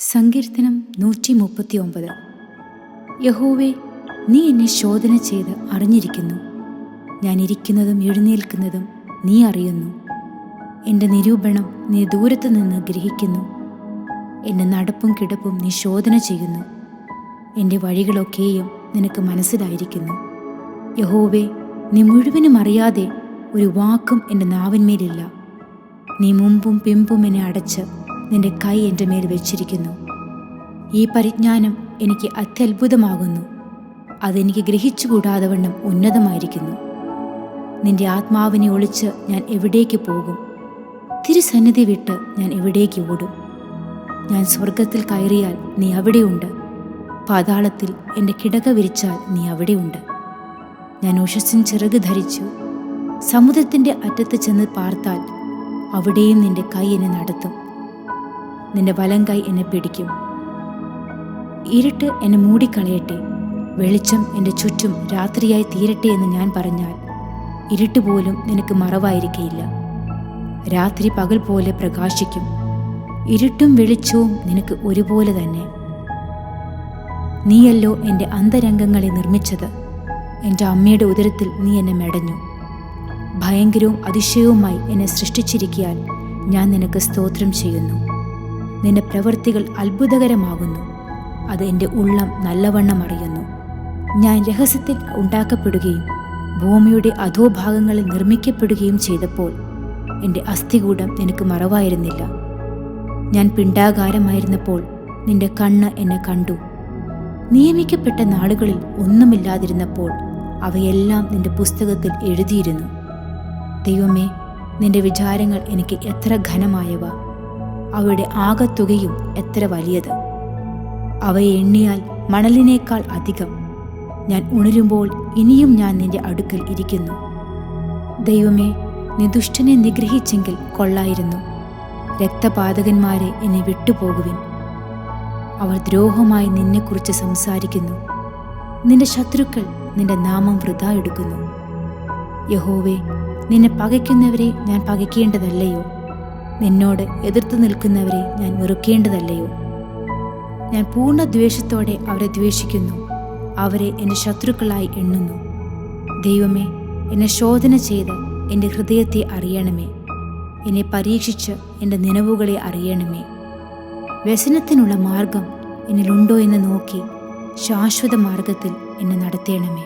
സങ്കീർത്തനം 139. യഹോവേ, നീ എന്നെ ശോധന ചെയ്ത് അറിഞ്ഞിരിക്കുന്നു. ഞാൻ ഇരിക്കുന്നതും എഴുന്നേൽക്കുന്നതും നീ അറിയുന്നു. എൻ്റെ നിരൂപണം നീ ദൂരത്തു നിന്ന് ഗ്രഹിക്കുന്നു. എൻ്റെ നടപ്പും കിടപ്പും നീ ശോധന ചെയ്യുന്നു. എൻ്റെ വഴികളൊക്കെയും നിനക്ക് മനസ്സിലായിരിക്കുന്നു. യഹോവേ, നീ മുഴുവനും അറിയാതെ ഒരു വാക്കും എൻ്റെ നാവിന്മേലില്ല. നീ മുമ്പും പിമ്പും എന്നെ അടച്ച് നിന്റെ കൈ എൻ്റെ മേൽ വെച്ചിരിക്കുന്നു. ഈ പരിജ്ഞാനം എനിക്ക് അത്യത്ഭുതമാകുന്നു. അതെനിക്ക് ഗ്രഹിച്ചുകൂടാതെ വണ്ണം ഉന്നതമായിരിക്കുന്നു. നിന്റെ ആത്മാവിനെ ഒളിച്ച് ഞാൻ എവിടേക്ക് പോകും? തിരുസന്നിധി വിട്ട് ഞാൻ എവിടേക്ക് ഓടും? ഞാൻ സ്വർഗത്തിൽ കയറിയാൽ നീ അവിടെയുണ്ട്. പാതാളത്തിൽ എൻ്റെ കിടക വിരിച്ചാൽ നീ അവിടെയുണ്ട്. ഞാൻ ഉഷസ്സിൻ ചിറക് ധരിച്ചു. സമുദ്രത്തിൻ്റെ അറ്റത്ത് ചെന്ന് പാർത്താൽ അവിടെയും നിന്റെ കൈ എന്നെ നടത്തും. നിന്റെ വലം കൈ എന്നെ പിടിക്കും. ഇരുട്ട് എന്നെ മൂടിക്കളയട്ടെ, വെളിച്ചം എൻ്റെ ചുറ്റും രാത്രിയായി തീരട്ടെ എന്ന് ഞാൻ പറഞ്ഞാൽ ഇരുട്ട് പോലും നിനക്ക് മറവായിരിക്കയില്ല. രാത്രി പകൽ പോലെ പ്രകാശിക്കും. ഇരുട്ടും വെളിച്ചവും നിനക്ക് ഒരുപോലെ തന്നെ. നീയല്ലോ എൻ്റെ അന്തരംഗങ്ങളെ നിർമ്മിച്ചത്. എൻ്റെ അമ്മയുടെ ഉദരത്തിൽ നീ എന്നെ മെടഞ്ഞു. ഭയങ്കരവും അതിശയവുമായി എന്നെ സൃഷ്ടിച്ചിരിക്കാൻ ഞാൻ നിനക്ക് സ്തോത്രം ചെയ്യുന്നു. നിന്റെ പ്രവൃത്തികൾ അത്ഭുതകരമാകുന്നു. അത് എൻ്റെ ഉള്ളം നല്ലവണ്ണം അറിയുന്നു. ഞാൻ രഹസ്യത്തിൽ ഉണ്ടാക്കപ്പെടുകയും ഭൂമിയുടെ അധോഭാഗങ്ങളിൽ നിർമ്മിക്കപ്പെടുകയും ചെയ്തപ്പോൾ എൻ്റെ അസ്ഥികൂടം നിനക്ക് മറവായിരുന്നില്ല. ഞാൻ പിണ്ടാകാരമായിരുന്നപ്പോൾ നിന്റെ കണ്ണ് എന്നെ കണ്ടു. നിയമിക്കപ്പെട്ട നാളുകളിൽ ഒന്നുമില്ലാതിരുന്നപ്പോൾ അവയെല്ലാം നിന്റെ പുസ്തകത്തിൽ എഴുതിയിരുന്നു. ദൈവമേ, നിന്റെ വിചാരങ്ങൾ എനിക്ക് എത്ര ഘനമായവ! അവയുടെ ആകത്തുകയും എത്ര വലിയത്! അവയെ എണ്ണിയാൽ മണലിനേക്കാൾ അധികം. ഞാൻ ഉണരുമ്പോൾ ഇനിയും ഞാൻ നിന്റെ അടുക്കൽ ഇരിക്കുന്നു. ദൈവമേ, നീ ദുഷ്ടനെ നിഗ്രഹിച്ചെങ്കിൽ കൊള്ളായിരുന്നു. രക്തപാതകന്മാരെ എന്നെ വിട്ടുപോകുവിൻ. അവർ ദ്രോഹമായി നിന്നെക്കുറിച്ച് സംസാരിക്കുന്നു. നിന്റെ ശത്രുക്കൾ നിന്റെ നാമം വൃഥാ എടുക്കുന്നു. യഹോവേ, നിന്നെ പകയ്ക്കുന്നവരെ ഞാൻ പകയ്ക്കേണ്ടതല്ലയോ? നിന്നോട് എതിർത്ത് നിൽക്കുന്നവരെ ഞാൻ വെറുക്കേണ്ടതല്ലയോ? ഞാൻ പൂർണ്ണ ദ്വേഷത്തോടെ അവരെ ദ്വേഷിക്കുന്നു. അവരെ എൻ്റെ ശത്രുക്കളായി എണ്ണുന്നു. ദൈവമേ, എന്നെ ശോധന ചെയ്ത് എൻ്റെ ഹൃദയത്തെ അറിയണമേ. എന്നെ പരീക്ഷിച്ച് എൻ്റെ നിലവുകളെ അറിയണമേ. വ്യസനത്തിനുള്ള മാർഗം എന്നിലുണ്ടോ എന്ന് നോക്കി ശാശ്വത മാർഗത്തിൽ എന്നെ നടത്തേണമേ.